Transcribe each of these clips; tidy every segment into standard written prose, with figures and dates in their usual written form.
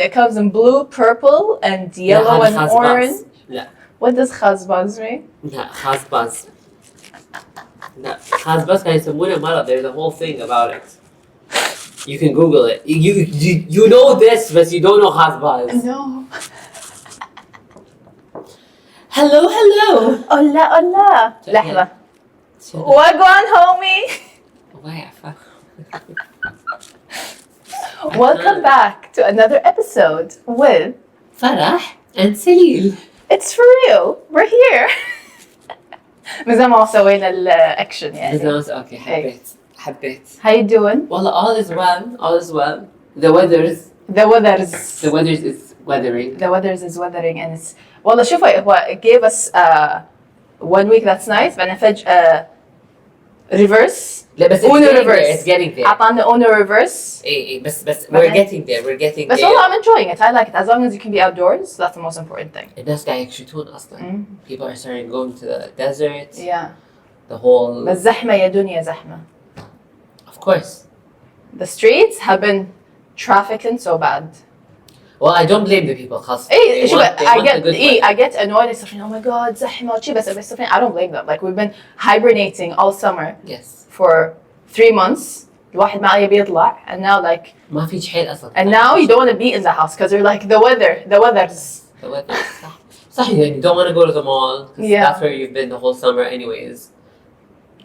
word. It comes in blue, purple, and yellow and orange. لا. What does خزبز mean? لا خازباز. لا خازباز كان يسمونه مرض. There's a whole thing about it. You can Google it. You know this, but you don't know خازباز. No. Hello. Hola. لحظة. Wagwan, homie. Welcome back to another episode with Farah and Salil. It's Fareel. We're here. مازال ما سوينا الأكشن يعني. Okay, حبيت. How you doing? Well, all is well. The weathers is weathering. The weathers is weathering and it's والله شوف it gave us 1 week that's nice بعدين فجأة reverse. لا بس it's getting there. أعطانا Uno reverse. إيه بس we're getting there. بس والله I'm enjoying it. I like it. As long as you can be outdoors, that's the most important thing. الناس قاعد يكشتون أصلاً. People are starting going to the desert. Yeah. The whole. بس زحمة يا دنيا زحمة. Of course. The streets have been trafficking so bad. Well, I don't blame the people. خلاص. I get annoyed. Oh my God, زحمة وشي بس I don't blame them. Like we've been hibernating all summer. Yes. For 3 months. الواحد ما يبي يطلع and now like. ما في حيل أصلاً. And now you don't want to be in the house because you're like the weather. The weather. صح يعني you don't want to go to the mall. Yeah. That's where you've been the whole summer anyways.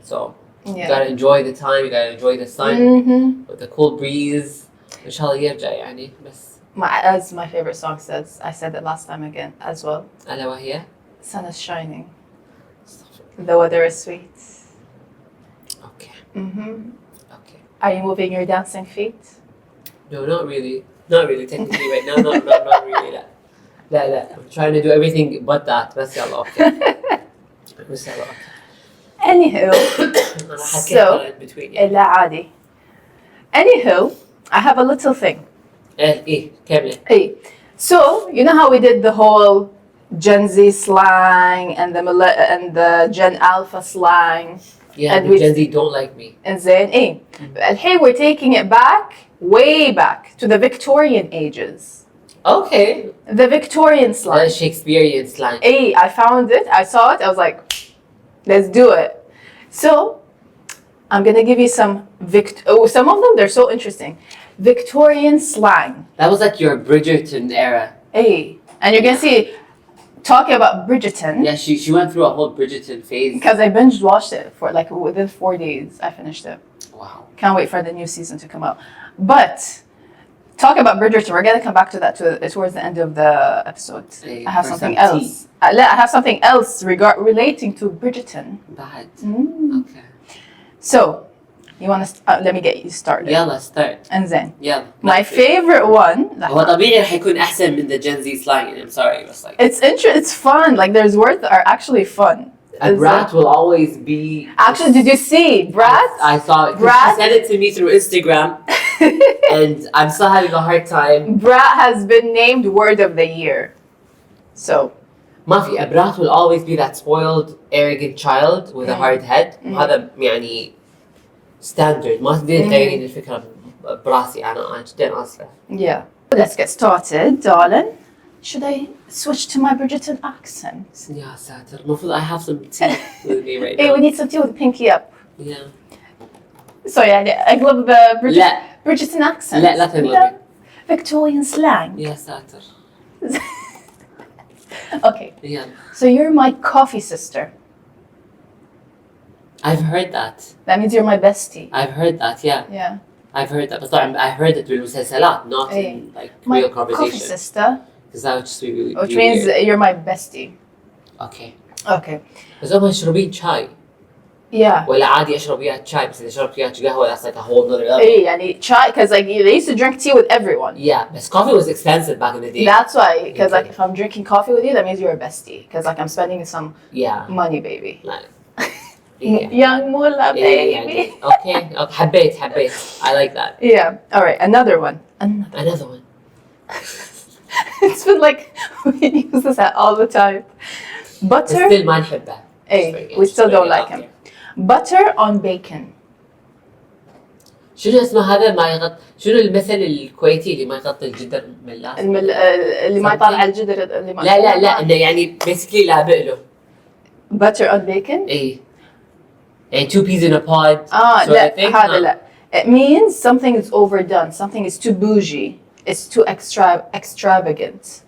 So. You gotta enjoy the time. You gotta enjoy the sun. With the cool breeze. إن شاء الله يرجع يعني بس. As my favorite song says, I said it last time again as well. ألا وهي? Sun is shining. The weather is sweet. Okay. Okay. Are you moving your dancing feet? No, not really. Not really. Technically, right now, not really. لا. I'm trying to do everything but that. بس يلا okay. بس يلا okay. Anywho, so لا عادي. Anywho, I have a little thing. إيه كملي. So you know how we did the whole Gen Z slang and the Gen Alpha slang. Yeah, and the Gen Z don't like me. And then الحين we're taking it back, way back to the Victorian ages. Okay. The Victorian slang. The Shakespearean slang. I found it. I saw it. I was like, let's do it. So I'm gonna give you some some of them they're so interesting. Victorian slang. That was like your Bridgerton era. And you're gonna see, talking about Bridgerton. Yeah, she went through a whole Bridgerton phase. Because I binge watched it for like within 4 days. I finished it. Wow. Can't wait for the new season to come out. But talk about Bridgerton. We're gonna come back to that towards the end of the episode. I have something else. I have something else relating to Bridgerton. Bad. Okay. So, you want to let me get you started. يلا start. And then. يلا. My favorite one. هو طبيعي رح يكون أحسن من the Gen Z slang. I'm sorry, but like. It's fun. Like there's words that are actually fun. A brat will always be. Actually, did you see brat? I saw it. She sent it to me through Instagram, and I'm still having a hard time. Brat has been named word of the year. So. ما a brat will always be that spoiled, arrogant child with a hard head. هذا يعني standard. ما تقدر تغيرين الفكرة براسي أنا جدا أصلا. Yeah. Let's get started, darling. Should I switch to my Bridgerton accent? يا ساتر. المفروض I have some tea with me right now. We need some tea with pinky up. Yeah. So يعني أقلب Bridgerton accent. لا تقلبي. Victorian slang. يا ساتر. Okay. Yeah. So you're my coffee sister. I've heard that. That means you're my bestie. I've heard that, yeah. Yeah. I've heard that. But sorry, I heard it بالمسلسلات, not in like real conversation. Coffee sister. Because that would just be really Which means you're my bestie. Okay. Okay. بس هم يشربين شاي. Yeah. ولا عادي أشرب وياه شاي بس إذا شربت وياه قهوة that's like a whole nother level. يعني chai, because like they used to drink tea with everyone. Yeah, but coffee was expensive back in the day. That's why, because like if I'm drinking coffee with you, that means you're a bestie. Because like I'm spending some money, baby. Like, young mullah, baby. Okay, حبيت. I like that. Yeah. All right. Another one. Another one. It's been like we use this all the time. Butter. Still ما نحبه. We still don't like him. Butter on bacon. شنو اسمه هذا ما يغطي؟ شنو المثل الكويتي اللي ما يغطي الجدر ملاس؟ اللي ما يطلع على الجدر اللي ما لا انه يعني basically لابق له. butter on bacon. اي يعني two peas in a pod. لا هذا لا. It means something is overdone, something is too bougie, it's too extravagant.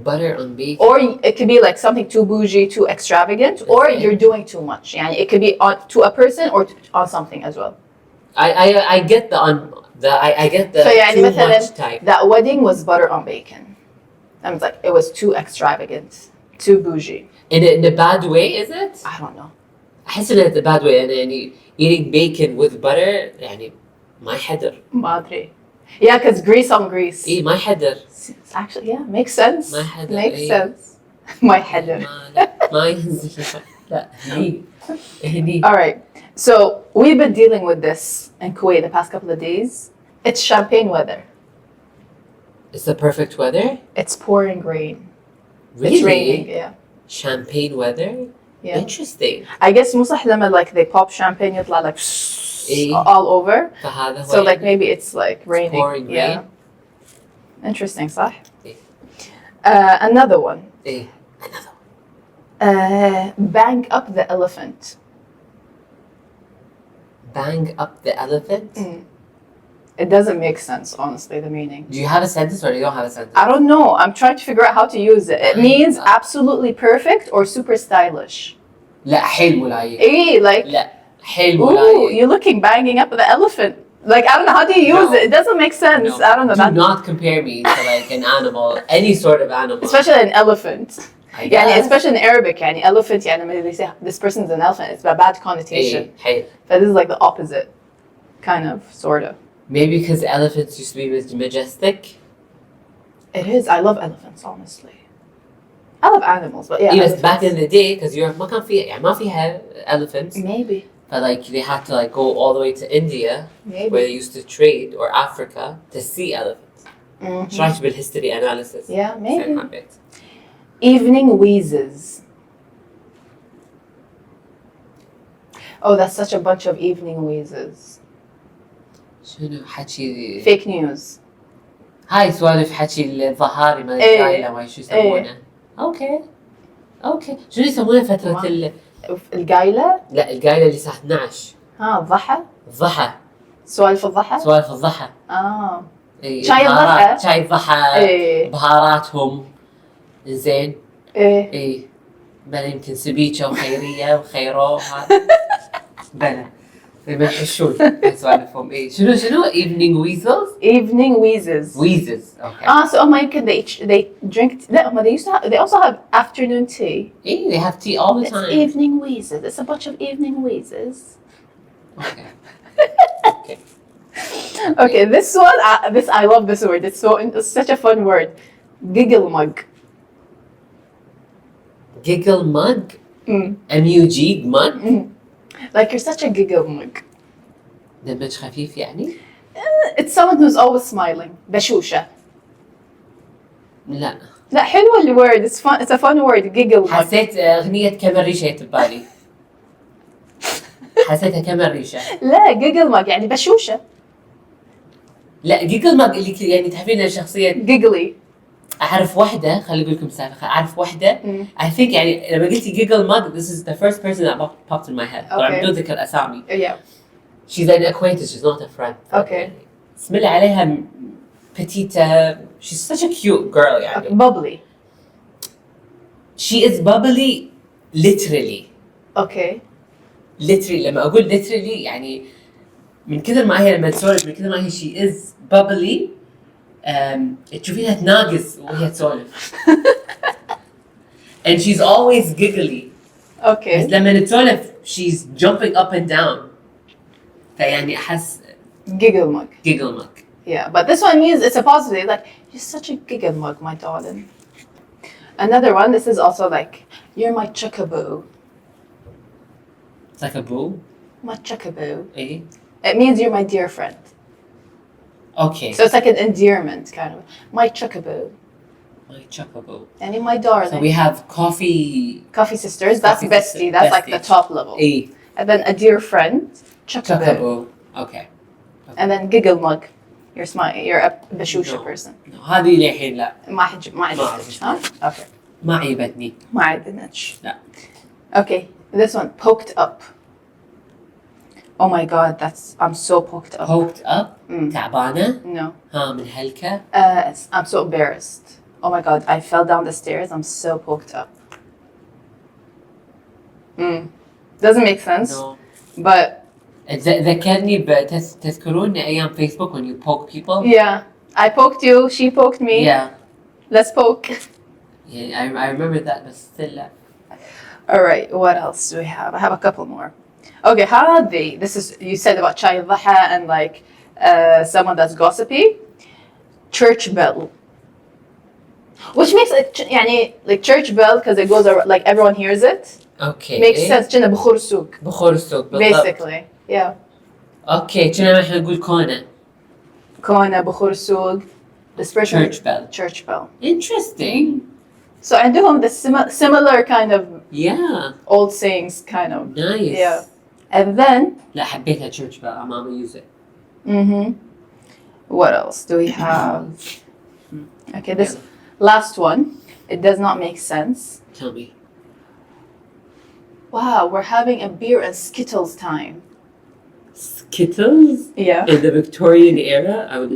Butter on bacon. Or it could be like something too bougie, too extravagant, or you're doing too much. يعني it could be on to a person or on something as well. I get I get the So يعني too مثلا much type. that wedding was butter on bacon. I was like, it was too extravagant, too bougie. In a bad way, is it? I don't know. أحس إنه it's a bad way يعني eating bacon with butter يعني ما يحضر. ما أدري. Yeah, because grease on grease. إيه ما يحضر. Actually, yeah, makes sense. ما يحضر. Makes sense. ما يحضر. ما ينزل. لا هني. All right. So we've been dealing with this in Kuwait the past couple of days. It's champagne weather. It's the perfect weather. It's pouring rain. Really? It's raining. Yeah. Champagne weather. Yeah. Interesting. I guess مو صح لما like they pop champagne يطلع like all over. فهذا So like maybe it's like raining. pouring rain. Interesting, صح? إيه. Another one. إيه. Another one. Bang up the elephant. Bang up the elephant. It doesn't make sense, honestly, the meaning. Do you have a sentence or you don't have a sentence? I don't know. I'm trying to figure out how to use it. It means absolutely perfect or super stylish. لا حلو لايق. Like, لا حلو ooh, لايق. you're looking banging up the elephant. Like, I don't know, how do you use it? It doesn't make sense. No. I don't know. Do not compare me to like an animal, any sort of animal. Especially an elephant. I يعني guess. especially in Arabic يعني elephant يعني when they say this person's an elephant, it's a bad connotation. Hey. But this is like the opposite, kind of, sort of. Maybe because elephants used to be majestic. It is. I love elephants, honestly. I love animals, but yeah. Yes, elephants. back in the day, because Europe ما كان في يعني ما فيها elephants. Maybe. But like they had to like go all the way to India, Maybe. where they used to trade, or Africa to see elephants. Mm-hmm. Try to build history analysis. Yeah, maybe. حبيت. Evening wheezes. Oh, that's such a bunch of evening wheezes. شنو حكي؟ Fake news. هاي سوالف حكي الظهاري ما إيه. الجايلة ما شو يسمونه. اوكي شنو يسمونه فترة القايلة؟ لا القايلة اللي الساعة 12. الضحى؟ الضحى. سوالف الضحى؟ سوالف الضحى. شاي الضحى؟ شاي الضحى. بهاراتهم. زين. ايه بلا يمكن سبيكة وخيرية وخيرو هذا. بلا يمحشون سوالفهم ايه شنو evening weasels. Evening wheezes. Okay. So ما يمكن they drink. لا هم they also have afternoon tea. Yeah, they have tea all the It's time. evening wheezes. It's a bunch of evening wheezes. Okay. Okay, this one, I love this word. It's such a fun word. Giggle mug. Giggle mug. M-U-G mug. Like you're such a giggle mug. دمج خفيف يعني؟ It's someone who's always smiling. بشوشة. لا. لا حلوة الword. It's a fun word. Giggle mug. حسيت أغنية كمان ريشة ببالي. حسيتها كمان ريشة. لا giggle mug يعني بشوشة. لا جيجل ماج اللي يعني تعرفين شخصية giggly. أعرف واحدة خلي أقول لكم سالفة أعرف واحدة I think يعني لما قلتي جيجل ماج this is the first person that popped in my head. طبعا بدون ذكر أسامي. Yeah. She's an acquaintance. She's not a friend. Okay. اسم الله عليها petite. She's such a cute girl يعني. Okay. Bubbly. She is bubbly literally. Okay. Literally لما أقول literally يعني من كثر ما هي لما تسولف من كثر ما هي she is bubbly تشوفينها تناقص وهي تسولف. And she's always giggly. Okay. بس لما تسولف she's jumping up and down. فيعني أحس giggle mug. giggle mug. Yeah, but this one means it's a positive. Like you're such a giggle mug, my darling. Another one. This is also like you're my chuckaboo. It's like a boo. My chuckaboo. Eh? It means you're my dear friend. Okay. So it's like an endearment kind of. My chuckaboo. My chuckaboo. And my darling. So we have coffee sisters. That's Coffee bestie. sister, That's like bestie. the top level. Eh? And then a dear friend. Chuckaboo. Chuckaboo. Okay. And then giggle mug. You're a bashusha No. person. No, هذه للحين لا. ما عجبتك ها؟ Okay. ما عجبتني. ما عجبتك. لا. Okay, this one, poked up. Oh my god, I'm so poked up. Poked up. تعبانة. No. ها من هلكة. I'm so embarrassed. Oh my god, I fell down the stairs. I'm so poked up. Doesn't make sense. No. But ذكرني تذكرون أيام فيسبوك when you poke people. yeah, I poked you. She poked me. Yeah. Let's poke. Yeah, I remember that, but still لا. All right, what else do we have? I have a couple more. Okay, how are they? This is, you said about Chai Dhaha and like someone that's gossipy. Church bell. Which makes it, يعني, like church bell because it goes around, like everyone hears it. Okay. Makes sense. كنا بخور السوق. بخور السوق بالضبط. Basically, yeah. Okay, كنا احنا نقول كونة. كنا بخور السوق. The spiritual Church bell. Church bell. Interesting. So عندهم the similar kind of Yeah. old sayings, kind of. Nice. Yeah. And then. لا حبيتها church bell. I'm gonna use it. What else do we have? Okay, this last one. It does not make sense. Tell me. Wow, we're having a beer and Skittles time. Skittles? Yeah. In the Victorian era? I would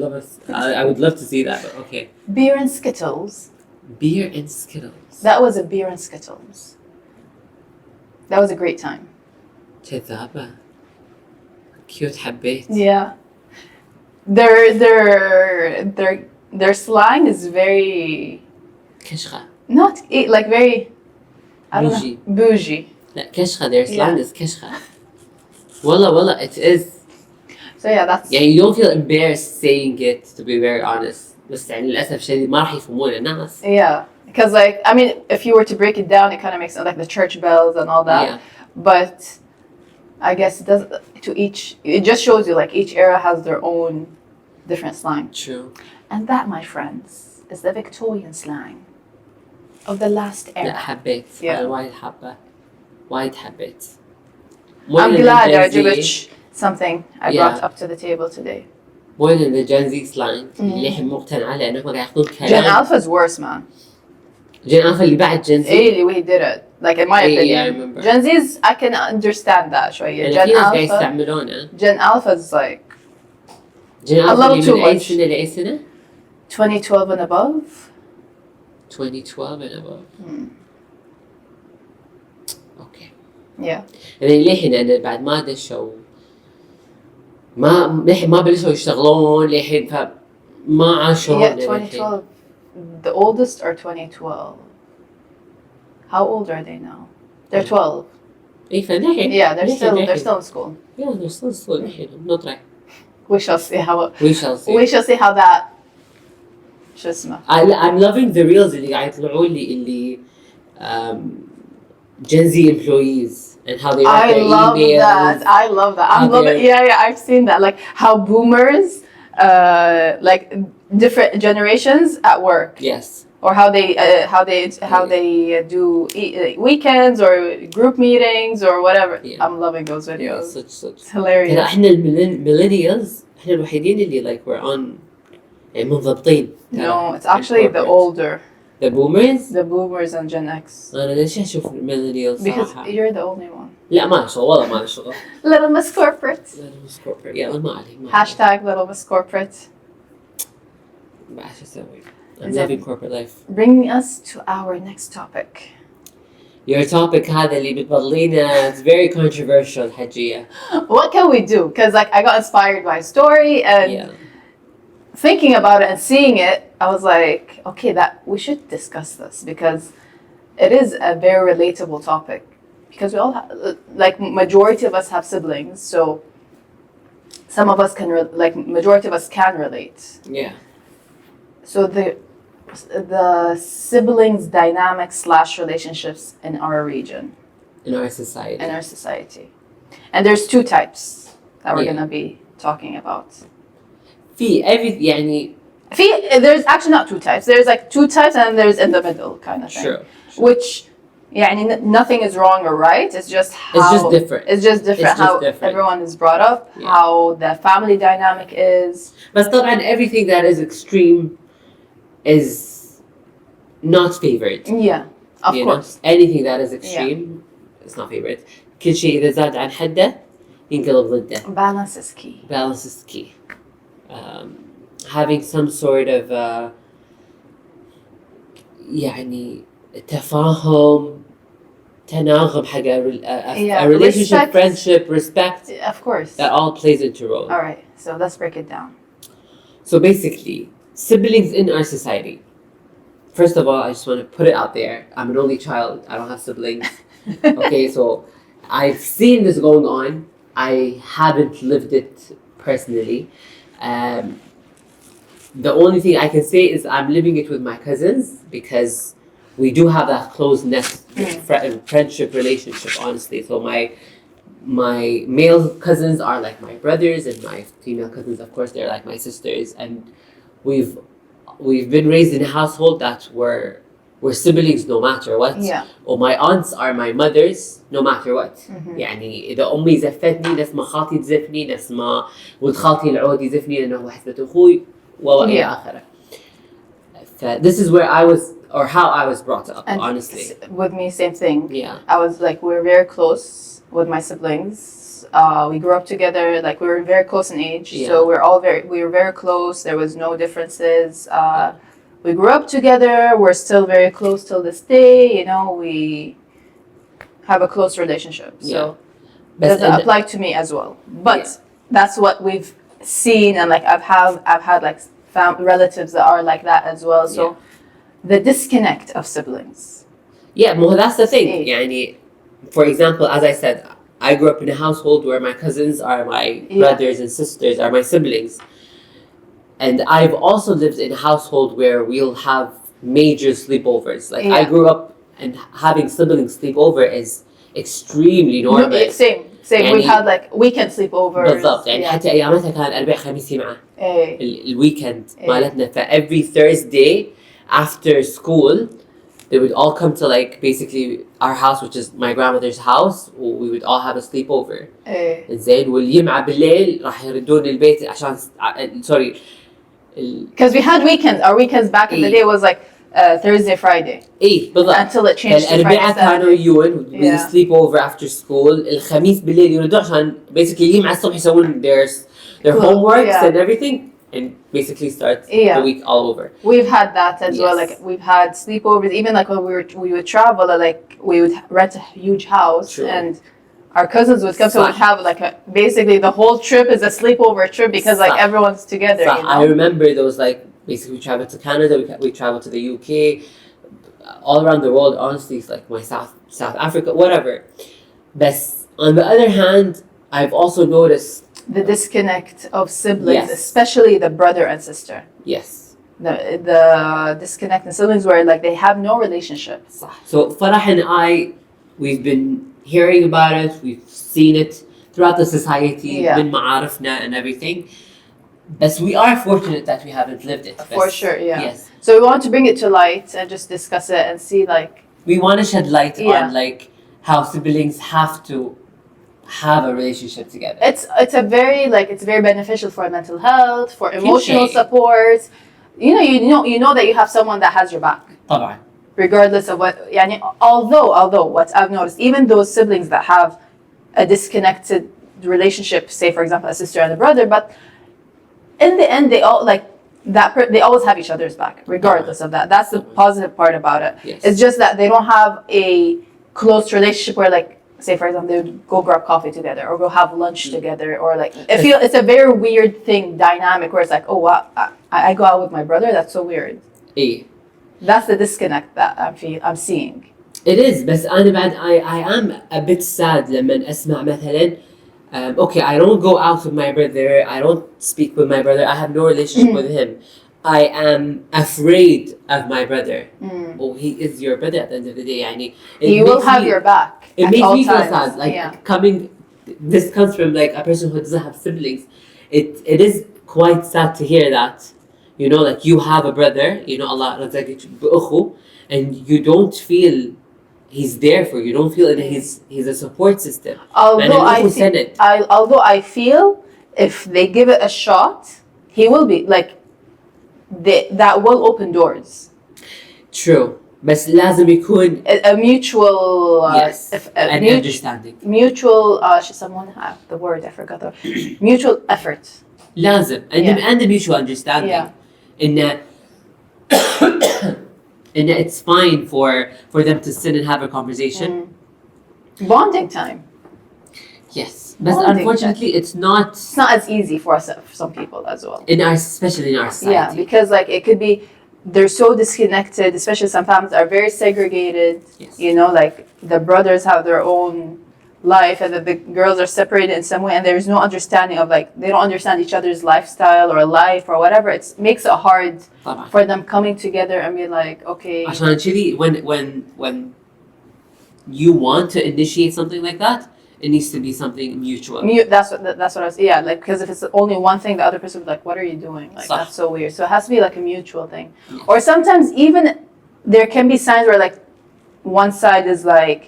love to see that, but okay. Beer and Skittles. Beer and Skittles. That was a beer and Skittles. That was a great time. جذابة. Cute حبيت. Yeah. Their slang is very كشخة. not like very I don't Bougie. know, bougie. لا كشخة. Their slang Yeah. is كشخة. والله it is. So yeah, that's يعني you don't feel embarrassed saying it, to be very honest. بس يعني للأسف الشديد ما راح يفهمون الناس. yeah. Because like I mean, if you were to break it down, it kind of makes sense, like the church bells and all that. Yeah. But I guess it does to each. It just shows you like each era has their own different slang. True. And that, my friends, is the Victorian slang of the last لا era. حبيت. Yeah. أنا وايد حابة. وايد حبيت. I'm glad I Gen Z- عجبت something I brought up to the table today. more than the Gen Z slang اللي الحين مقتنعة لأنهم قاعد ياخذون Gen كلام. Alpha's worse, man. Gen Alpha اللي بعد Gen Z. Really, we did it. Like in my Yeah, opinion. I remember. Gen Z's, I can understand that شوية. يعني Gen في ناس قاعد Alpha. يستعملونه. Gen Alpha's like Gen Alpha little اللي too من أي much. سنة لأي سنة؟ 2012 and above. 2012 and above. Okay. Yeah. يعني للحين أنا بعد ما دشوا للحين ما بلشوا يشتغلون للحين فما عاشوا. Yeah, 2012. The oldest are 2012. How old are they now? They're 12. إيه فللحين. Yeah, they're للحين. still in school. Yeah, they're still للحين نطلع. We shall see how We shall see. that شو اسمه. I'm loving the reels اللي قاعد يطلعوا لي اللي Gen Z employees and how they write I their love emails. that. I love that. I'm How loving. they're- Yeah, I've seen that. Like how boomers, like different generations at work, Yes. or how they do weekends or group meetings or whatever. Yeah. I'm loving those videos. Such. It's hilarious. ترى احنا millennials احنا الوحيدين اللي like we're on يعني منضبطين. No, it's actually the older, The boomers. the boomers and Gen X. أنا ليش أشوف millennials Because صراحة؟ you're the only one. لا ما له شغل والله ما له شغل. Little Miss Corporate. لا مش corporate يلا ما عليه. Hashtag Little Miss Corporate. بعد شو أسوي؟ I'm Is it- living corporate life. Bringing us to our next topic. Your topic هذا اللي بتبضلينا it's very controversial حجية. What can we do? Because like I got inspired by a story and Yeah. thinking about it and seeing it, I was like, okay, that we should discuss this because it is a very relatable topic. Because we all have, like majority of us have siblings, so some of us can majority of us can relate. Yeah. So the siblings dynamics / relationships in our region, In our society. in our society, and there's two types that we're Yeah. gonna be talking about. في يعني. There's actually not two types. There's like two types and there's in the middle kind of thing. Sure. Which, يعني nothing is wrong or right. It's just how It's just different. It's just different It's just how different. everyone is brought up, Yeah. how the family dynamic is. But طبعا everything that is extreme is not favored. Yeah, of You course. know? Anything that is extreme is not favored. كل شيء إذا زاد عن حده ينقلب ضده. Balance is key. Balance is key. Having some sort of يعني تفاهم تناغم حق a relationship, respect. friendship, respect, Of course. that all plays into role. All right, so let's break it down. So basically, siblings in our society. First of all, I just want to put it out there. I'm an only child. I don't have siblings. Okay, so I've seen this going on. I haven't lived it personally. The only thing I can say is I'm living it with my cousins because we do have that close-knit friendship relationship, honestly. So my male cousins are like my brothers, and my female cousins, of course, they're like my sisters. And we've been raised in a household that we're siblings no matter what. Yeah. Or my aunts are my mothers no matter what. Mhm. يعني إذا أمي زفتني نفس ما خالتي تزفني نفس ما ولد خالتي العود يزفني لأنه هو حسبة أخوي وإلى آخره. This is where I was, or how I was brought up, And honestly. With me, same thing. Yeah. I was like, we're very close with my siblings. We grew up together. Like we were very close in age, Yeah. so we were very close. There was no differences. We grew up together. We're still very close till this day. You know, we have a close relationship. So But doesn't apply to me as well. But that's what we've seen, and like I've had like relatives that are like that as well. So the disconnect of siblings. Yeah, well, that's the thing. يعني, for example, as I said, I grew up in a household where my cousins are my brothers and sisters, are my siblings. And I've also lived in a household where we'll have major sleepovers. Like I grew up and having siblings sleep over is extremely normal. Same. يعني We've had like weekend sleepovers. بالضبط يعني حتى ايامتها كان اربع خميس جمعه الويكند إيه. مالتنا ف every Thursday after school they would all come to like basically our house, which is my grandmother's house. We would all have a sleepover. زين والجمعه بالليل راح يردون البيت عشان sorry because we had weekends. Our weekends back in the day was like Thursday, Friday. ايه بالضبط. Until it changed to Friday, الأربعاء كانوا يجون we sleep over after school. الخميس بالليل يردون عشان basically الجمعة الصبح يسوون their homeworks and everything and basically start the week all over. We've had that as well. Like we've had sleepovers. Even like when we would travel, like we would rent a huge house. True. And our cousins would come, so we'd have like basically the whole trip is a sleepover trip because like everyone's together. You know? I remember those like basically we traveled to Canada, we traveled to the UK, all around the world. Honestly, it's like my South Africa, whatever. But on the other hand, I've also noticed the disconnect of siblings, especially the brother and sister. Yes. The disconnect in siblings where like they have no relationship. So Farah and we've been hearing about it, we've seen it throughout the society, من معارفنا and everything. But we are fortunate that we haven't lived it. For sure, yeah. Yes. So we want to bring it to light and just discuss it and see like... We want to shed light on like how siblings have to have a relationship together. It's very beneficial for mental health, for emotional support. You know that you have someone that has your back. طبعا. Regardless of what, يعني, although what I've noticed, even those siblings that have a disconnected relationship, say for example a sister and a brother, but in the end they all like that. They always have each other's back, regardless of that. That's the positive part about it. Yes. It's just that they don't have a close relationship where like, say for example, they would go grab coffee together or go have lunch together, or like it's a very weird thing dynamic where it's like, oh wow, I go out with my brother. That's so weird. إيه. That's the disconnect that I'm seeing. It is, بس أنا بعد I am a bit sad لما أسمع مثلا okay, I don't go out with my brother, I don't speak with my brother, I have no relationship with him. I am afraid of my brother. Oh, he is your brother at the end of the day. يعني, he will have your back. It makes me feel sad. Like this comes from like a person who doesn't have siblings. It is quite sad to hear that. You know, like you have a brother, you know, Allah رزقك بأخو, and you don't feel he's there for you. Don't feel that he's a support system. Although although I feel if they give it a shot, he will be like that will open doors. True. بس لازم يكون A mutual an understanding. mutual شو يسمونها the word I forgot the mutual effort. لازم and the mutual understanding. إن it's fine for them to sit and have a conversation. Bonding time. Yes, but unfortunately, it's not as easy for some people as well. Especially in our society. Yeah, because like it could be they're so disconnected, especially some families are very segregated. Yes. You know, like the brothers have their own life and the girls are separated in some way, and there's no understanding of like they don't understand each other's lifestyle or life or whatever. It makes it hard for them coming together and be like, okay. Actually, when you want to initiate something like that, it needs to be something mutual. That's what I was. Yeah, like because if it's only one thing, the other person will be like, "What are you doing?" Like that's so weird. So it has to be like a mutual thing. Or sometimes even there can be signs where like one side is like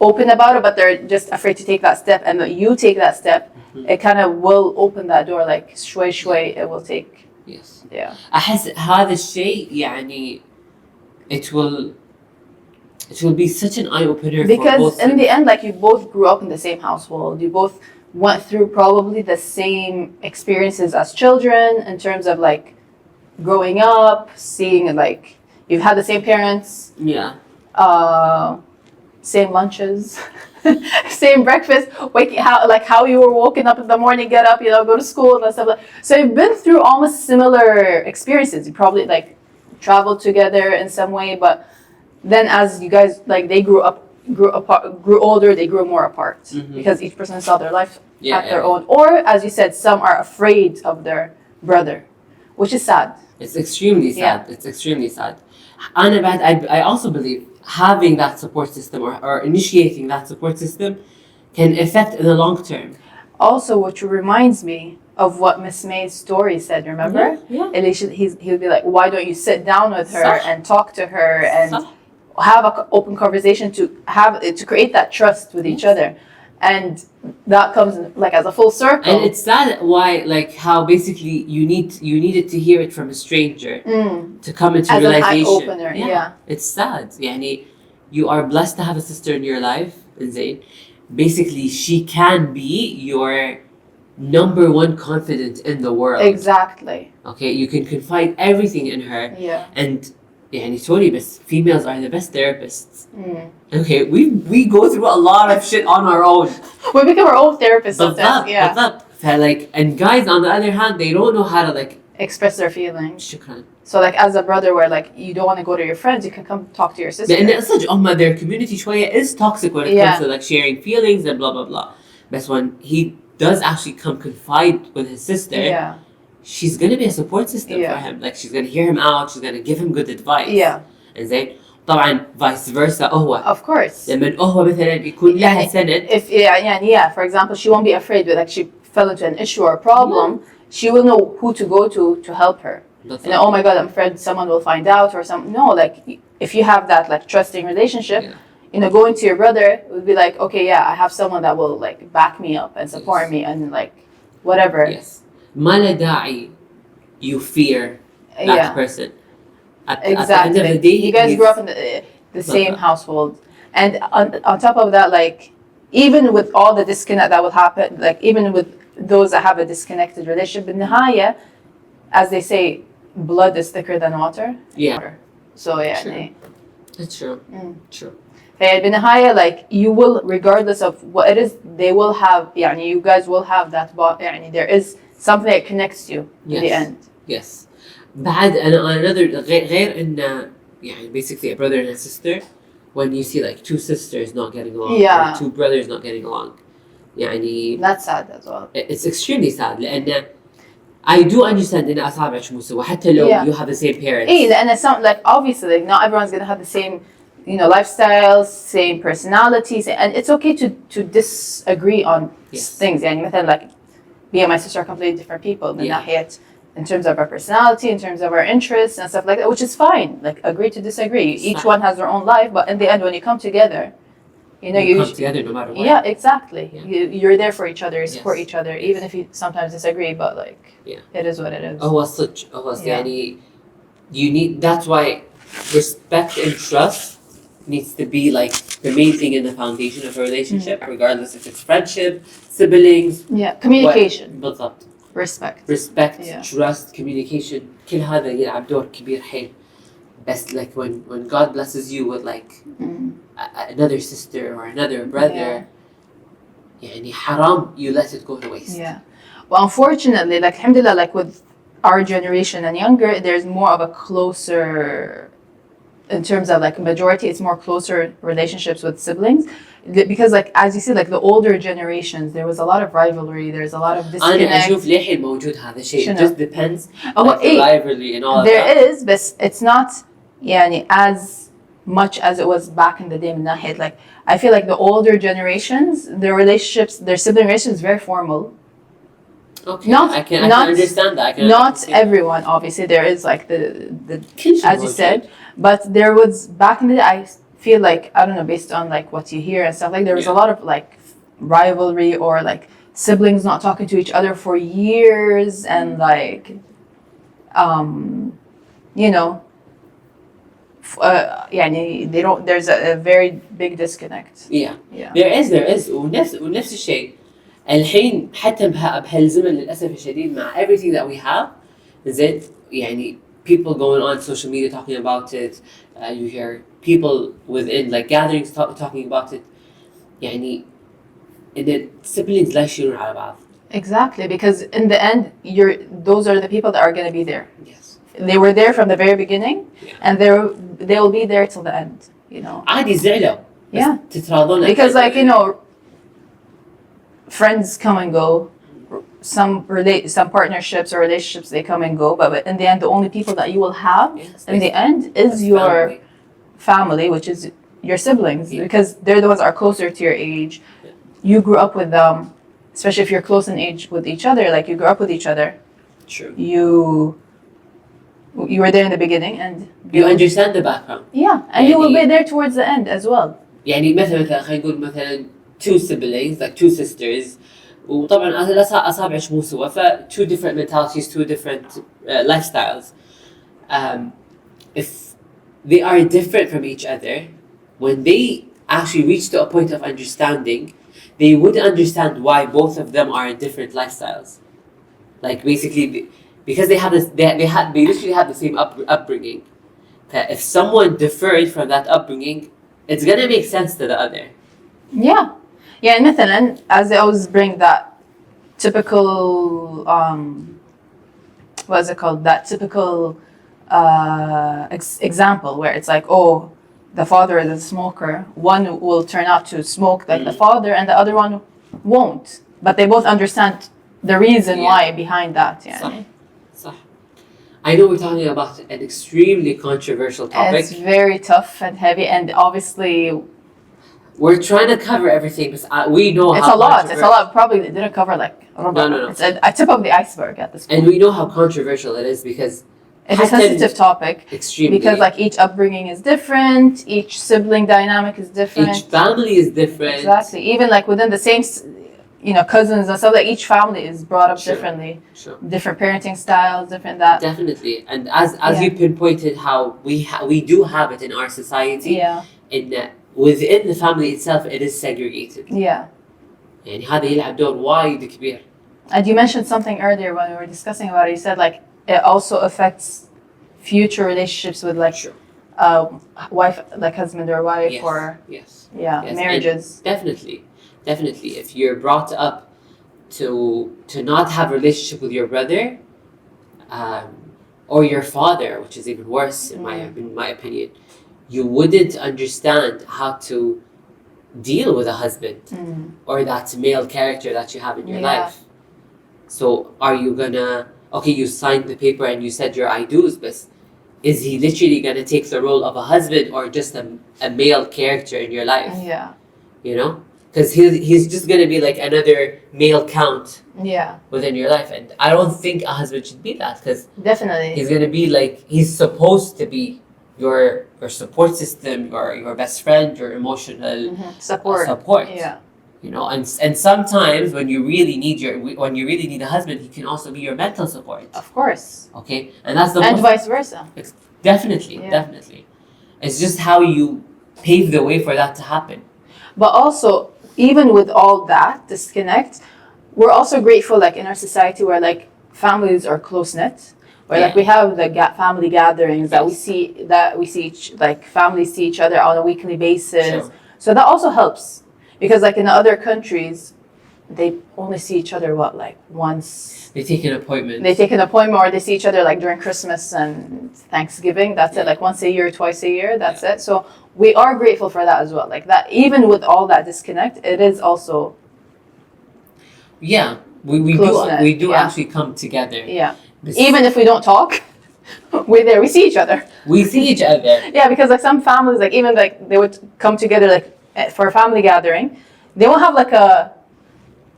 open about it, but they're just afraid to take that step, and that you take that step, it kind of will open that door. Like shway, it will take. Yes. Yeah. أحس هذا الشيء يعني it will be such an eye opener because for both in the end, like you both grew up in the same household, you both went through probably the same experiences as children in terms of like growing up, seeing like you've had the same parents. Yeah. Same lunches, same breakfast, how you were woken up in the morning, get up, go to school and stuff. So you've been through almost similar experiences. You probably like traveled together in some way, but then as you guys like they grew older, they grew more apart because each person saw their life at their own. Or as you said, some are afraid of their brother, which is sad. It's extremely sad. It's extremely sad. I also believe having that support system or initiating that support system can affect in the long term. Also, which reminds me of what Miss May's story said, remember? Yeah. And he would be like, why don't you sit down with her and talk to her and have an open conversation to create that trust with each other. And that comes like as a full circle. And it's sad why like how basically you needed to hear it from a stranger to come into as realization. As an eye opener, yeah. It's sad. يعني you are blessed to have a sister in your life, Zayn. Basically, she can be your number one confidant in the world. Exactly. Okay, you can confide everything in her. Yeah. And يعني sorry, but females are the best therapists. Okay, we go through a lot of shit on our own. We become our own therapists sometimes. Yeah. Like, and guys on the other hand, they don't know how to like express their feelings. شكرا. So like as a brother, where like you don't want to go to your friends, you can come talk to your sister. لأن صدق their community شوية is toxic when it comes to like sharing feelings and blah blah blah. But when he does actually come confide with his sister, she's gonna be a support system for him. Like she's gonna hear him out. She's gonna give him good advice. Yeah. And then طبعا vice versa of course. لما هو مثلا يكون لها سند. If for example, she won't be afraid that like she fell into an issue or a problem. She will know who to go to help her. And oh my God, I'm afraid someone will find out or something. No, like if you have that like trusting relationship, going to your brother would be like, okay, I have someone that will like back me up and support me and like whatever. Yes. ما له داعي you fear that person. At the end of the day, you guys grew up in the same household, and on top of that, like even with all the disconnect that will happen, like even with those that have a disconnected relationship, in Nihaya, as they say, blood is thicker than water. Yeah. So That's true. True. in Nihaya, like you will, regardless of what it is, they will have. You guys will have that. There is something that connects you in the end. Yes. بعد another غير إن basically a brother and a sister, when you see like two sisters not getting along or two brothers not getting along, that's sad as well. It's extremely sad لأن I do understand إن أصابعك مو سوا حتى لو you have the same parents. And it's not like obviously like not everyone's gonna have the same lifestyles, same personalities, and it's okay to disagree on things. مثلا like me and my sister are completely different people. من ناحية in terms of our personality, in terms of our interests and stuff like that, which is fine. Like, agree to disagree. Each one has their own life, but in the end, when you come together, you know, you come together no matter what. Yeah, exactly. Yeah. You're there for each other, you support Yes. each other, Yes. even if you sometimes disagree, but like, Yeah. it is what it is. يعني you need, that's why respect and trust needs to be like the main thing in the foundation of a relationship, regardless if it's friendship, siblings. Yeah, communication. بالضبط. Respect. Yeah. Trust, communication. كل هذا يلعب دور كبير حيل. Best like when God blesses you with like another sister or another brother, يعني حرام you let it go to waste. Yeah. Well, unfortunately, like alhamdulillah, like with our generation and younger, there's more of a closer, in terms of like majority, it's more closer relationships with siblings. Because like, as you see, like the older generations, there was a lot of rivalry, there's a lot of disconnect. أنا أشوف للحين موجود هذا الشيء. It just depends. Oh, like the rivalry and all of that. There is, but it's not يعني as much as it was back in the day من ناحية, like I feel like the older generations, their relationships, their sibling relationships, very formal. Okay, I can understand that. Not everyone, obviously. There is like the as you said, but there was back in the day. I feel like, I don't know, based on like what you hear and stuff, like there was a lot of like rivalry or like siblings not talking to each other for years and like, you know, يعني they don't. There's a very big disconnect. Yeah. There is ونفس الشيء. الحين حتى بهالزمن للأسف الشديد مع everything that we have, زين يعني people going on social media talking about it, you hear people within like gatherings talking about it, يعني and then siblings لا يشيلون على بعض. Exactly, because in the end, those are the people that are going to be there. Yes. They were there from the very beginning, and they will be there till the end. You know. عادي زعلوا. Yeah. تتراضون. Because like, you know, friends come and go, some partnerships or relationships, they come and go, but in the end, the only people that you will have in the end is your family, which is your siblings, because they're the ones that are closer to your age. You grew up with them, especially if you're close in age with each other, like you grew up with each other. True. You were there in the beginning, and you understand the background. Yeah, and you will be there towards the end as well. يعني مثلا خلينا نقول مثلا two siblings, like two sisters, وطبعا الأصابع مو سوا, two different mentalities, two different lifestyles. If they are different from each other, when they actually reach to a point of understanding, they would understand why both of them are in different lifestyles. Like basically, because they have this, they literally have the same upbringing. If someone differed from that upbringing, it's gonna make sense to the other. Yeah. Yeah, and مثلا, as they always bring that typical, what is it called? That typical example where it's like, oh, the father is a smoker. One will turn out to smoke like the father, and the other one won't. But they both understand the reason why behind that. Yeah. صح. I know we're talking about an extremely controversial topic. It's very tough and heavy, and obviously we're trying to cover everything, but we know it's how a lot. It's a lot. Probably it didn't cover like no. It's a tip of the iceberg at this point. And we know how controversial it is because it's a sensitive topic. Extremely. Because like each upbringing is different, each sibling dynamic is different. Each family is different. Exactly. Even like within the same, you know, cousins and stuff, like each family is brought up differently. Sure. Different parenting styles, different that. Definitely. And as you pinpointed how we do have it in our society. Yeah. Within the family itself, it is segregated. Yeah. يعني هذا يلعب دور وايد كبير. And you mentioned something earlier when we were discussing about it. You said like it also affects future relationships with like wife, like husband or wife, or marriages. And definitely. If you're brought up to not have a relationship with your brother, or your father, which is even worse in my opinion, you wouldn't understand how to deal with a husband or that male character that you have in your life. So are you gonna, you signed the paper and you said your I do's, but is he literally gonna take the role of a husband or just a male character in your life? Yeah. You know? because he's just gonna be like another male count Yeah, within your life, and I don't think a husband should be that, because definitely. he's gonna be like, he's supposed to be your support system, your best friend, your emotional support. Yeah, You know, and sometimes when you really need a husband, he can also be your mental support. of course. Okay, and that's the And most, vice versa. definitely, Yeah. definitely. It's just how you pave the way for that to happen. But also, even with all that disconnect, we're also grateful, like in our society, where like families are close knit, where like Yeah. we have the family gatherings that we see like families see each other on a weekly basis. Sure. So that also helps, because like in other countries, they only see each other like once. They take an appointment. They take an appointment, or they see each other like during Christmas and Thanksgiving. That's it, like once a year, twice a year. That's it. So we are grateful for that as well. Like that, even with all that disconnect, it is also Yeah, we Close-knit, do yeah. actually come together. yeah. This- Even if we don't talk, we're there. We see each other. we see each other. Yeah, because like some families, like even like they would come together like for a family gathering, they won't have like a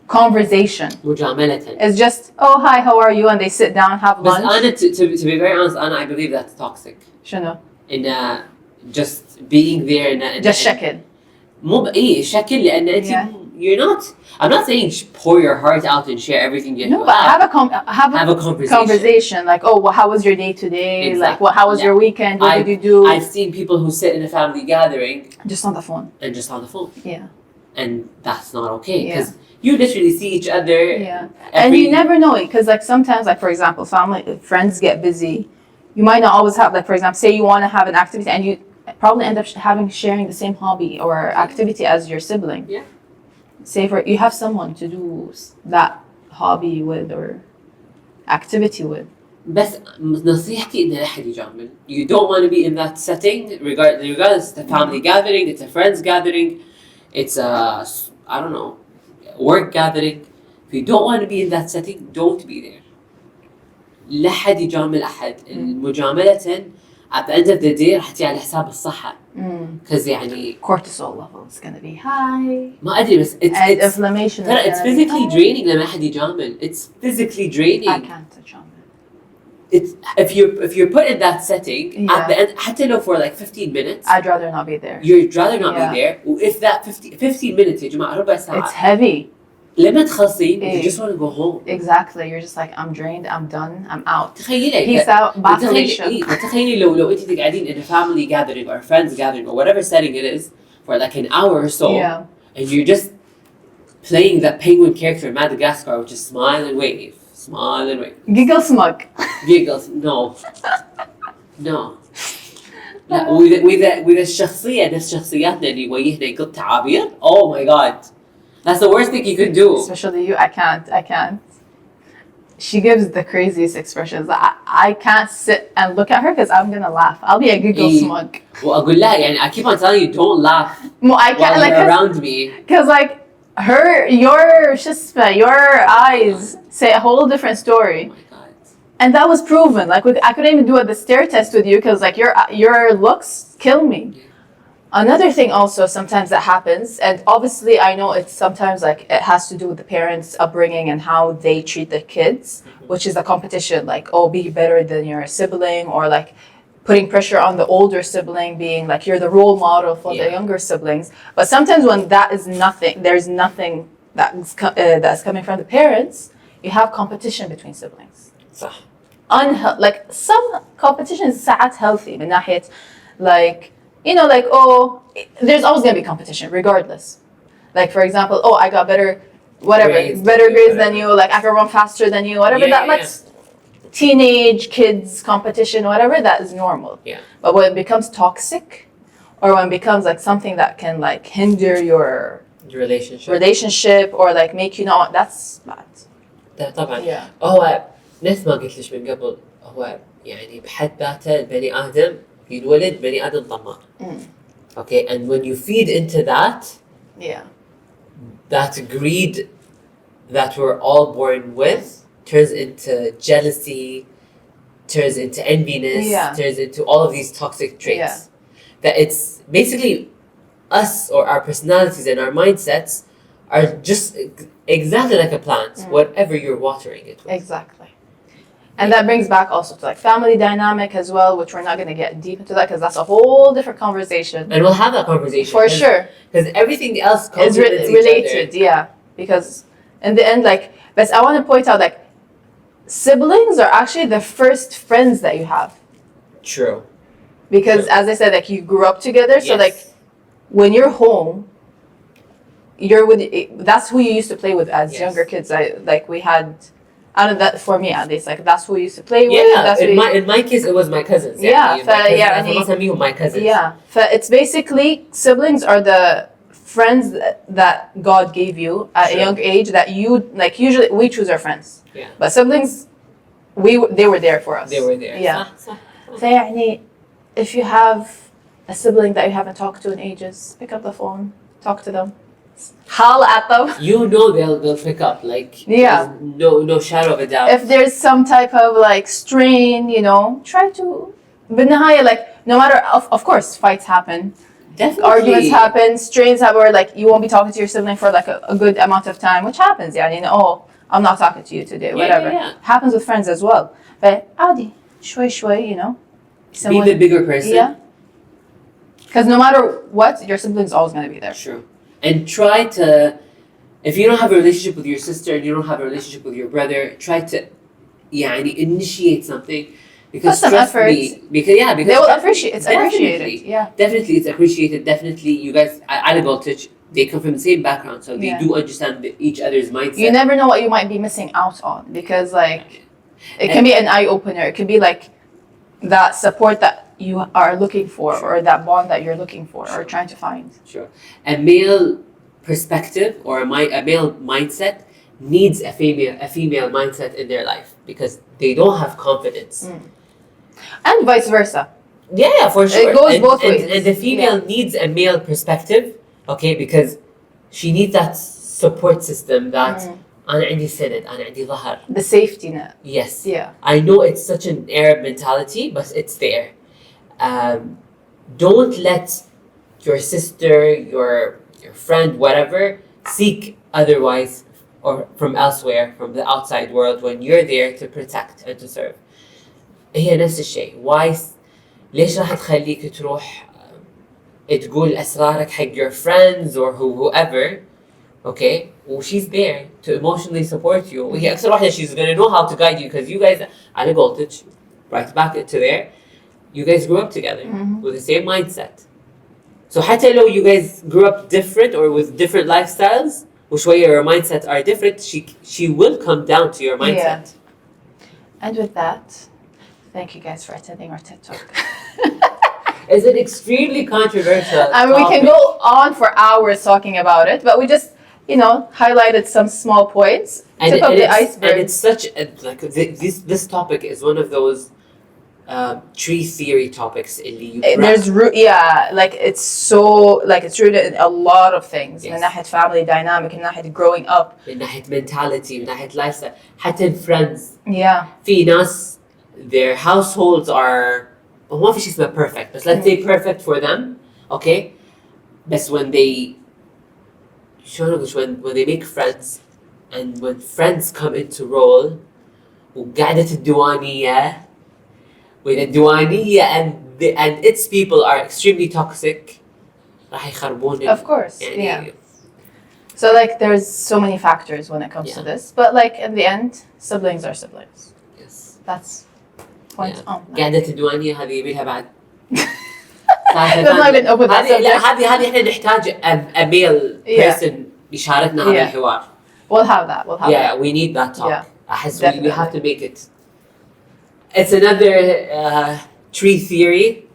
conversation. مجاملة. It's just, oh hi, how are you? And they sit down, have But lunch. Anna, to be very honest, Anna, I believe that's toxic. شنو? In just being there in Just شكل. مو إيه شكل لأن أنت Yeah. you're not. I'm not saying pour your heart out and share everything you No, but have. have a conversation. Like, oh, well, how was your day today? Exactly. Like, how was Yeah. your weekend? What did you do? I've seen people who sit in a family gathering Just on the phone. and just on the phone, Yeah. and that's not okay, because you literally see each other. Yeah. And you never know it, because like sometimes, like for example, friends get busy. You might not always have, like for example, say you want to have an activity and you probably end up sharing the same hobby or activity as your sibling. Yeah. Say for you have someone to do that hobby with or activity with. بس نصيحتي إن لا أحد يجامل. You don't want to be in that setting, regardless it's a family gathering, it's a friends gathering, it's a, I don't know, work gathering. If you don't want to be in that setting, don't be there. لا أحد يجامل أحد. المجاملة at the end of the day راح تيجي على حساب الصحة. Because يعني Cortisol level is gonna be high. ما أدري بس And it's inflammation. ترى is it's gonna be physically high. draining لما أحد يجامل. It's physically draining. I can't touch on it. It's if you're put in that setting at the end, حتى لو for like 15 minutes, I'd rather not be there. you'd rather not Yeah. be there. If that 15 minutes يا جماعة ربع It's ساعة heavy. لما تخلصين إيه. you just want to go home. Exactly. You're just like, I'm drained, I'm done, I'm out. تخيلي Peace out, bye Felicia. تخيلي لو أنت قاعدين in a family gathering or friends gathering or whatever setting it is for like an hour or so, Yeah. and you're just playing that penguin character in Madagascar, which is smile and wave, smile and wave. Giggle smug. Giggles, no. لا وإذا الشخصية نفس شخصياتنا اللي وجهنا يقط تعابير, oh my god, that's the worst thing you could do. Especially you, I can't. She gives the craziest expressions. I can't sit and look at her because I'm gonna laugh. I'll be a giggle إيه. smug. وأقول لها يعني I keep on telling you don't laugh No, I can't while like you're around me. because like your eyes say a whole different story. Oh my god. And that was proven. Like I couldn't even do the stare test with you because like your looks kill me. Another thing also sometimes that happens, and obviously I know it's sometimes like it has to do with the parents' upbringing and how they treat the kids, which is a competition. Like, oh, be better than your sibling, or like putting pressure on the older sibling, being like you're the role model for the younger siblings. But sometimes when that is nothing, there's nothing that's coming from the parents. You have competition between siblings. صح. Like some competition is ساعات healthy من ناحية like like oh there's always gonna be competition regardless. Like for example, oh I got better grades than you, like I can run faster than you, whatever that's teenage kids competition, whatever, that is normal. Yeah. But when it becomes toxic, or when it becomes like something that can like hinder your relationship or like make you not, that's bad. ده طبعا. Yeah. هو نفس ما قلت لك من قبل, هو يعني بحد ذاته البني آدم ينولد بني آدم طماع. Okay, and when you feed into that, that greed that we're all born with turns into jealousy, turns into enviness, turns into all of these toxic traits. That it's basically us or our personalities and our mindsets are just exactly like a plant, whatever you're watering it with. Exactly. And that brings back also to like family dynamic as well, which we're not going to get deep into that because that's a whole different conversation. And we'll have that conversation. For sure. Because everything else is related, yeah. Because in the end, like, but I want to point out, like, siblings are actually the first friends that you have. True. Because as I said, like, you grew up together, so like, when you're home, you're with, that's who you used to play with as younger kids. We had, out of that, for me at least, like, that's who we used to play with. That's in my case, it was my cousins. My cousins. Yeah, it's basically, siblings are the friends that God gave you at a young age that you, like, usually we choose our friends. Yeah. But siblings, they were there for us. They were there. Yeah. So, if you have a sibling that you haven't talked to in ages, pick up the phone, talk to them. Holla at them. You know they'll pick up, like, no shadow of a doubt. If there's some type of like strain, try to, بالنهاية, like, no matter, of course, fights happen. Definitely. Arguments happen, strains happen, or like you won't be talking to your sibling for like a good amount of time, which happens. I'm not talking to you today, whatever. Happens with friends as well. But عادي, شوي, Be the bigger person. Yeah. Because no matter what, your sibling's always going to be there. True. And try to, if you don't have a relationship with your sister and you don't have a relationship with your brother, try to initiate something. Because put some effort. Because they will appreciate. It's appreciated. Yeah. Definitely, it's appreciated. Definitely, you guys, على voltage, they come from the same background, so they do understand each other's mindset. You never know what you might be missing out on because, like, it can be an eye opener. It could be like that support that you are looking for, or that bond that you're looking for, or trying to find. Sure. A male perspective or a male mindset needs a female mindset in their life because they don't have confidence. And vice versa. Yeah, for sure. It goes both ways. And the female needs a male perspective, okay, because she needs that support system that أنا عندي سند, أنا عندي ظهر. The safety net. Yes. Yeah. I know it's such an Arab mentality, but it's there. Don't let your sister, your friend, whatever, seek otherwise or from elsewhere, from the outside world, when you're there to protect and to serve. هي نفس الشيء. ليش راح تخليك تروح تقول أسرارك حق your friends or whoever, okay? Well, she's there to emotionally support you. وهي أكثر واحدة, she's gonna know how to guide you because you guys, على قولتك, right back to there, you guys grew up together with the same mindset. So حتى لو you guys grew up different or with different lifestyles, وشوية your mindset are different, she will come down to your mindset. Yeah. And with that, thank you guys for attending our TED Talk. It's an extremely controversial we can go on for hours talking about it, but we just, highlighted some small points. Tip of the iceberg. And it's such this topic is one of those tree theory topics in the there's it's so it's rooted in a lot of things. من ناحية family dynamic, من ناحية growing up, من ناحية mentality, من ناحية lifestyle, حتى friends. Yeah. في ناس their households are ما في شيء اسمه perfect, but let's say perfect for them, okay? But when they when they make friends and when friends come into role وقعدة الديوانية, when الديوانية and its people are extremely toxic, راح يخربون. Of course, yeah. So there's so many factors when it comes to this, but in the end, siblings are siblings. Yes. That's point on. قعدة الديوانية هذه يبيلها بعد. Let's not even open that subject. هذه احنا نحتاج a male person يشاركنا هذا الحوار. We'll have that. Yeah, we need that talk. Yeah, أحس we have to make it. It's another tree theory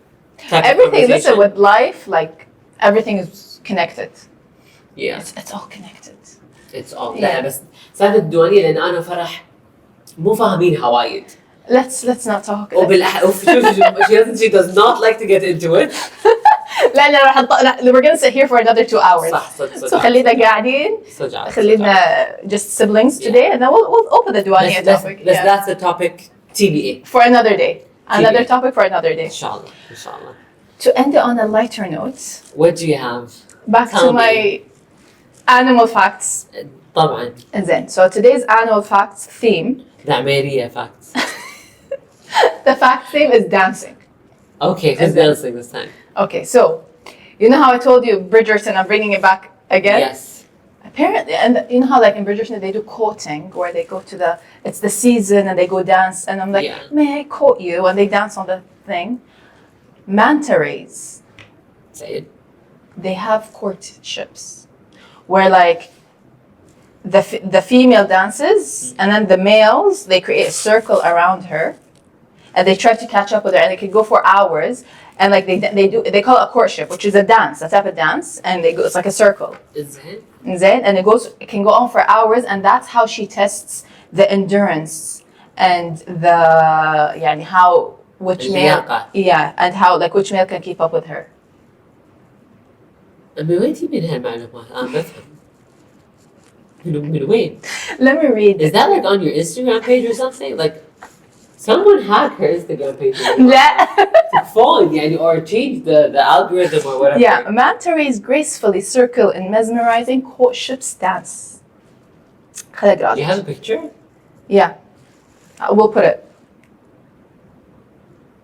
type everything. of Listen, with life, everything is connected. Yeah. It's all connected. It's all. لا بس صارت الديوانية لأن أنا فرح مو فاهمينها وايد. Let's not talk. She does not like to get into it. we're gonna sit here for another 2 hours. So خلينا قاعدين. خلينا just siblings today, and then we'll open the Duania topic. That's the topic TBA. For another day. Another topic for another day. Inshallah. To end it on a lighter note, What do you have? back Tell to my animal facts. طبعا. زين. So today's animal facts theme. العميرية facts. The fact theme is dancing. Okay, who's dancing this time? Okay, so you know how I told you Bridgerton, I'm bringing it back again? Yes. Apparently, and you know how like in Bridgerton they do courting, where they go to it's the season and they go dance, and I'm like, Yeah. may I court you? And they dance on the thing. Manta rays, Say it. they have courtships, where like the female dances, and then the males, they create a circle around her, and they try to catch up with her, and they can go for hours. And like they call it a courtship, which is a dance, a type of dance, and it's like a circle. إزاي؟ And it can go on for hours, and that's how she tests the endurance and the يعني how which male and how like which male can keep up with her. من وين تجيبين هالمعلومات؟ أنا بفهم. من وين؟ Let me read. Is that like on your Instagram page or something? Like someone hack her Instagram page. لا. Phone يعني or change the algorithm or whatever. Yeah, manta rays gracefully circle in mesmerizing courtship stance. Do you have a picture? Yeah, we'll put it.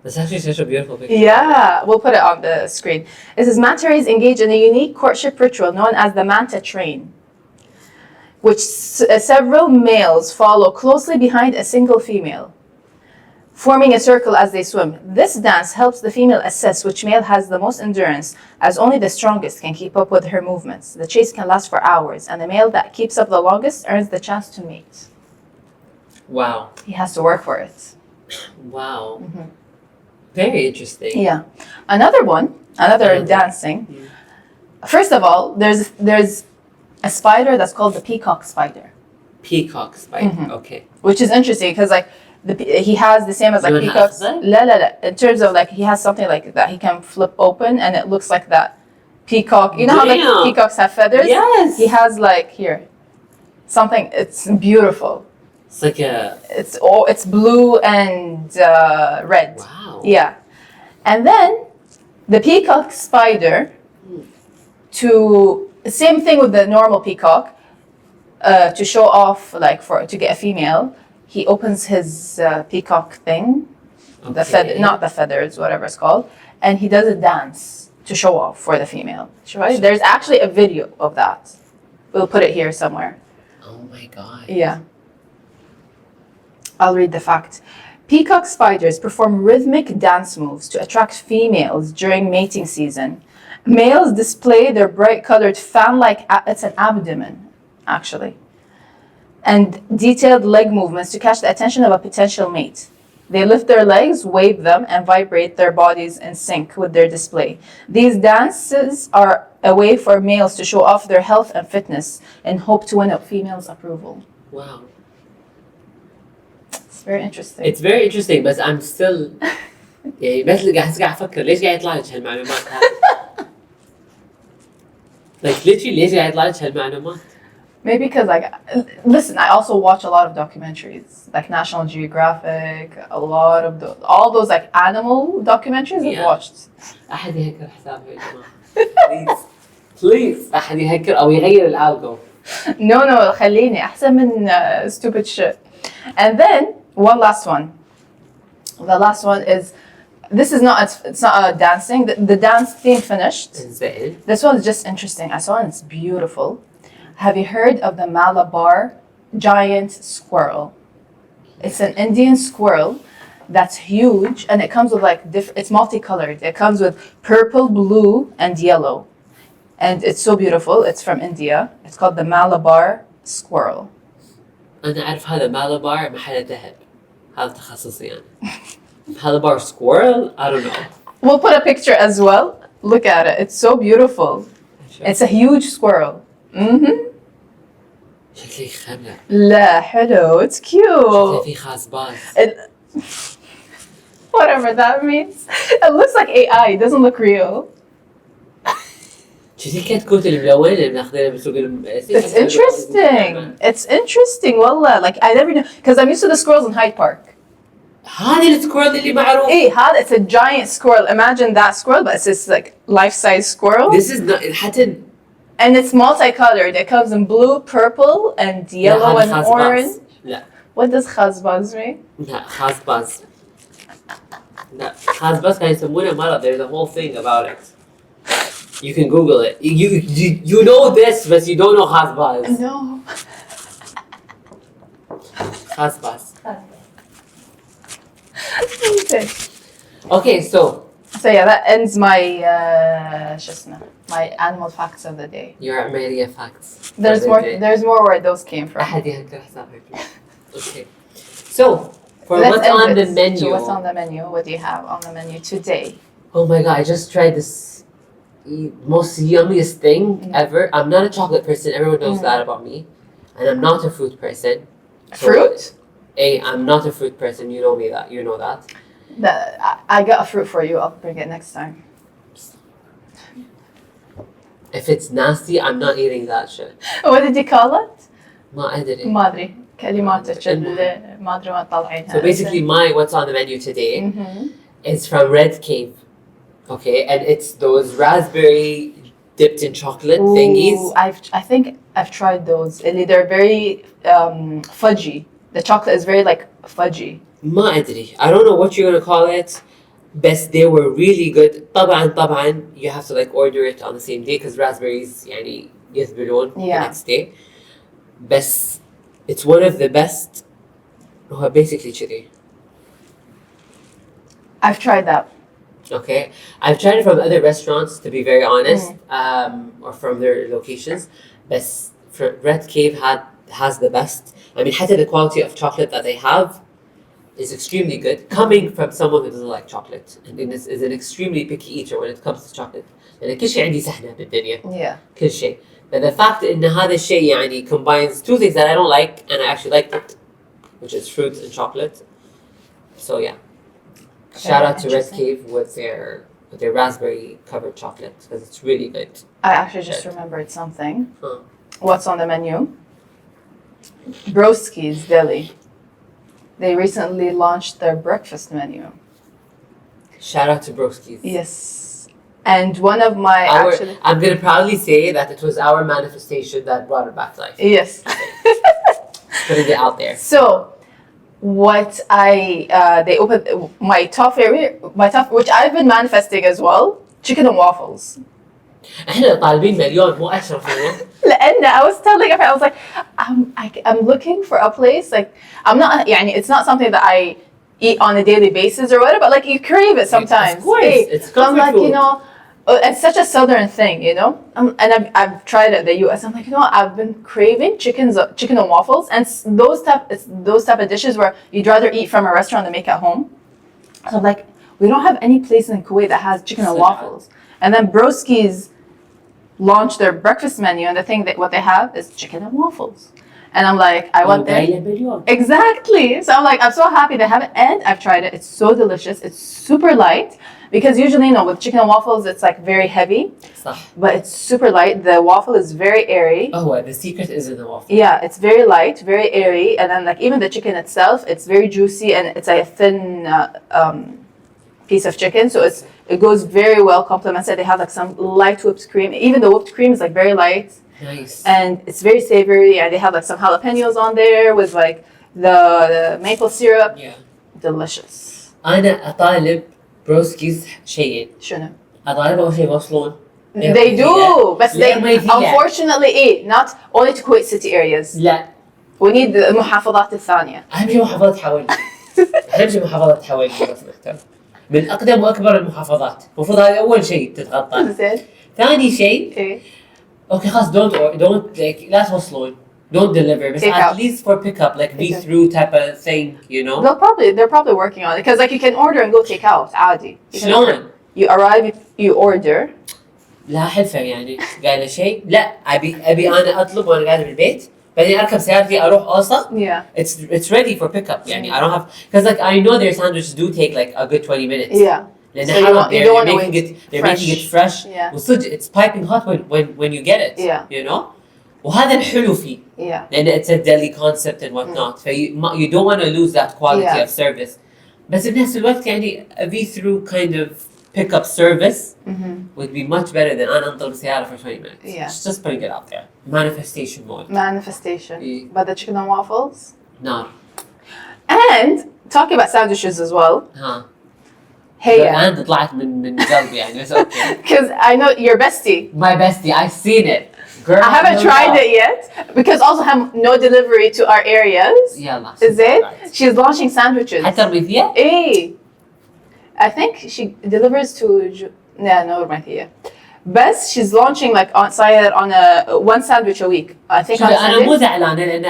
That's actually such a beautiful picture. Yeah, we'll put it on the screen. It says manta rays engage in a unique courtship ritual known as the manta train, which several males follow closely behind a single female, forming a circle as they swim. This dance helps the female assess which male has the most endurance, as only the strongest can keep up with her movements. The chase can last for hours, and the male that keeps up the longest earns the chance to mate. Wow. He has to work for it. Wow. Mm-hmm. Very interesting. Yeah. Another dancing. First of all, there's a spider that's called the peacock spider. Peacock spider. Mm-hmm. Okay. Which is interesting because like he has the same as like peacocks. La. In terms of like he has something like that he can flip open and it looks like that peacock. You know how like peacocks have feathers? Yes. He has like here something. It's beautiful. It's like a. It's blue and red. Wow. Yeah, and then the peacock spider. Same thing with the normal peacock. To show off, like to get a female, he opens his peacock thing, Okay. not the feathers, whatever it's called, and he does a dance to show off for the female. Right? There's actually a video of that. We'll put it here somewhere. Oh my god. Yeah. I'll read the fact. Peacock spiders perform rhythmic dance moves to attract females during mating season. Males display their bright-colored fan-like, it's an abdomen, actually, and detailed leg movements to catch the attention of a potential mate. They lift their legs, wave them, and vibrate their bodies in sync with their display. These dances are a way for males to show off their health and fitness and hope to win a female's approval. Wow. It's very interesting. It's very interesting, but I'm still. يعني بس اللي قاعد أفكر ليش قاعد يطلع لك هالمعلومات هذه؟ Like literally ليش قاعد يطلع لك هالمعلومات؟ Maybe because like, listen, I also watch a lot of documentaries, like National Geographic, a lot of all those like animal documentaries I've watched. أحد يهكر حسابي يا جماعة. Please أحد يهكر أو يغير الألجو. No, خليني أحسن من stupid shit. And then one last one. The last one is, it's not a dancing. The dance theme finished. This one is just interesting. I saw it and it's beautiful. Have you heard of the Malabar giant squirrel? It's an Indian squirrel that's huge, and it comes with like it's multicolored. It comes with purple, blue, and yellow, and it's so beautiful. It's from India. It's called the Malabar squirrel. أنا أعرف هذا مالابار محل ذهب. هذا تخصصي يعني. Malabar squirrel? I don't know. We'll put a picture as well. Look at it. It's so beautiful. Sure. It's a huge squirrel. Mm-hmm. شكلي خملة. لا حلو. It's cute. شكلي في خاص باص. Whatever that means. It looks like AI. It doesn't look real. شتي كتكوت الملونة اللي بناخذها بسوق It's interesting. It's interesting. Wallah. Like I never knew because I'm used to the squirrels in Hyde Park. هذه السكرول اللي معروف. هذا it's a giant squirrel. Imagine that squirrel, but it's this like life-size squirrel. This is not حتى. And it's multicolored. It comes in blue, purple, and yellow and orange. لا. What does خازباز mean? لا خازباز. لا خازباز كان يسمونه مرض. There's a whole thing about it. You can Google it. You know this, but you don't know خازباز. No. خازباز. Okay. Okay, so Yeah, that ends my my animal facts of the day. your Amelia facts. There's more where those came from. أحد يهكر حسابك. Okay. So, for Let's what's end on the it. menu? So what's on the menu? What do you have on the menu today? Oh my god, I just tried this most yummiest thing ever. I'm not a chocolate person. Everyone knows that about me. And I'm not a fruit person. So, Fruit? I'm not a fruit person. You know me that. You know that. I got a fruit for you. I'll bring it next time. If it's nasty, I'm not eating that shit. What did you call it? ما أدري. ما أدري. كلماتك ما أدري وين طالعينها. So basically, what's on the menu today is from Red Cave. Okay, and it's those raspberry dipped in chocolate thingies. I think I've tried those. They're very fudgy. The chocolate is very like fudgy. ما أدري. I don't know what you're gonna call it. But they were really good. طبعا you have to like order it on the same day because raspberries يعني يذبلون the next day. But it's one of the best. هو basically كذي. I've tried that. Okay, I've tried it from other restaurants to be very honest, or from their locations. But Red Cave has the best. I mean, حتى the quality of chocolate that they have is extremely good. Coming from someone who doesn't like chocolate and is an extremely picky eater when it comes to chocolate. لأن كل شيء عندي سهلة بالدنيا. Yeah. كل شيء. But the fact إن هذا الشيء يعني combines two things that I don't like and I actually liked it, which is fruit and chocolate. So yeah. Shout out to Red Cave with their raspberry covered chocolate because it's really good. I actually just remembered something. Huh. What's on the menu? Broski's Deli. They recently launched their breakfast menu. Shout out to Broski's. Yes. And one of my I'm gonna proudly say that it was our manifestation that brought it back to life. Yes. Putting it out there. So what they opened my top which I've been manifesting as well, chicken and waffles. احنا طالبين مليون مو اشرف منه. لأن I was telling her, I was like, I'm looking for a place like I'm not يعني it's not something that I eat on a daily basis or whatever, but like you crave it sometimes. Of course, it's comfort I'm like food. You know, it's such a southern thing, you know. And I've tried it in the U.S. I'm like, you know what? I've been craving chicken and waffles, and those type of dishes where you'd rather eat from a restaurant than make at home. So I'm like, we don't have any place in Kuwait that has chicken and waffles. And then Broski's launched their breakfast menu, and the thing that what they have is chicken and waffles. And I'm like, I want that. Exactly. So I'm like, I'm so happy they have it, and I've tried it. It's so delicious. It's super light. Because usually, you know, with chicken and waffles, it's like very heavy. صح. But it's super light. The waffle is very airy. Oh, the secret is in the waffle. Yeah, it's very light, very airy. And then like even the chicken itself, it's very juicy and it's like a thin piece of chicken. So it goes very well complemented. They have like some light whipped cream. Even the whipped cream is like very light. Nice. And it's very savory. And they have like some jalapenos on there with like the maple syrup. Yeah. Delicious. أنا أطالب بروسكيز شيئين. شنو؟ أطالب أول شيء يوصلون. They do, but they unfortunately not only to Kuwait city areas. لا. We need المحافظات الثانية. أهم شيء محافظة حوالي. أهم شيء محافظة حوالي لو سمحت. من أقدم وأكبر المحافظات. المفروض هذا أول شيء تتغطى. زين. ثاني شيء. إيه. Okay خلاص don't like لا توصلون. Don't deliver, but at least for pickup, like be-through type of thing, you know. They're probably working on it because like you can order and go take out عادي. شلون؟ You arrive, you order. لا حلفة يعني قايلة شيء لا أبي أنا أطلب وأنا قاعدة بالبيت بعدين أركب سيارتي أروح أوصل. Yeah. It's ready for pickup يعني I don't have because like I know their sandwiches do take like a good 20 minutes. Yeah. لأن So you don't want to they're making it fresh. Yeah. وصدق it's piping hot when you get it. Yeah. You know. وهذا الحلو فيه. Yeah. لأن it's a deli concept and whatnot. So you don't want to lose that quality of service. بس بنفس الوقت يعني a V-through kind of pickup service would be much better than أنا أنطر بسيارة for 20 minutes. Yeah. Just putting it out there. Manifestation mode. Manifestation. إيه. But the chicken and waffles. نار. And talking about sandwiches as well. ها. Hey, and طلعت من قلبي يعني بس okay. because I know your bestie. My bestie, I've seen it. Girl, I haven't tried it yet because also have no delivery to our areas. يلا. Is it? Right. She's launching sandwiches. حتى رميثية؟ Hey, I think she delivers to. No, Marthia. Best, she's launching like on a one sandwich a week. I think on أنا مو Sundays. زعلانة لأن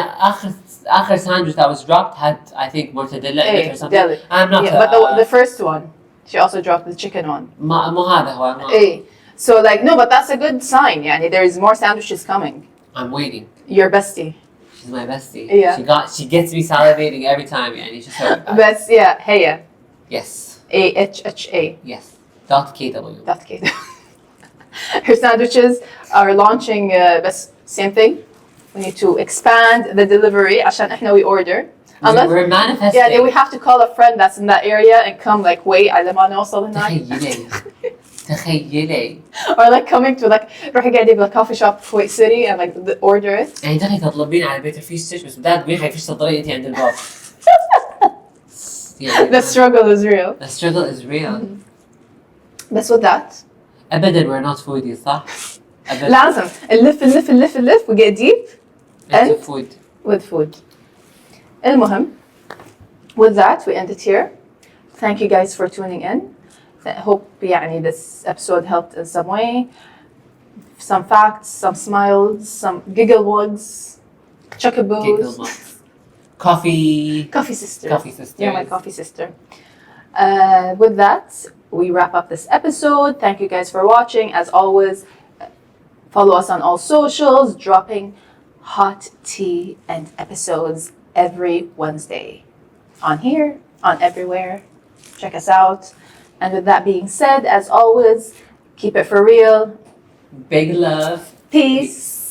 آخر sandwich that was dropped had I think mortadella in it or something. Deli. I'm not. Yeah, but the first one, she also dropped the chicken one. مو هذا هو. Hey. So like no, but that's a good sign. Yani there is more sandwiches coming. I'm waiting. Your bestie. She's my bestie. Yeah. She gets me salivating every time يعني she's so bad. Best, yeah. Heya. Yes. AHHA. Yes. .kw. That's good. Her sandwiches are launching. Best same thing. We need to expand the delivery. عشان إحنا we order. Unless We're manifesting. yeah, then we have to call a friend that's in that area and come like wait على ما نوصل هناك. تخيلي. Or like coming to like روحي قاعدة بالcoffee shop في Kuwait City and like order it. يعني تخي تطلبين على بيت الفيش بس بدها تقولي خايفش تضلي انت عند الباب. The struggle is real. The struggle is real. بس with that. ابدا we're not foodies صح؟ ابدا. لازم نلف we get deep Into food. with food. المهم, with that we end it here. Thank you guys for tuning in. I hope يعني this episode helped in some way. Some facts, some smiles, some giggle words, chuckaboos. Giggle mugs. Coffee sister. Coffee sister. You're my coffee sister. With that, we wrap up this episode. Thank you guys for watching. As always, follow us on all socials, dropping hot tea and episodes every Wednesday. On here, on everywhere. Check us out. And with that being said, as always, keep it for real. Big love. Peace.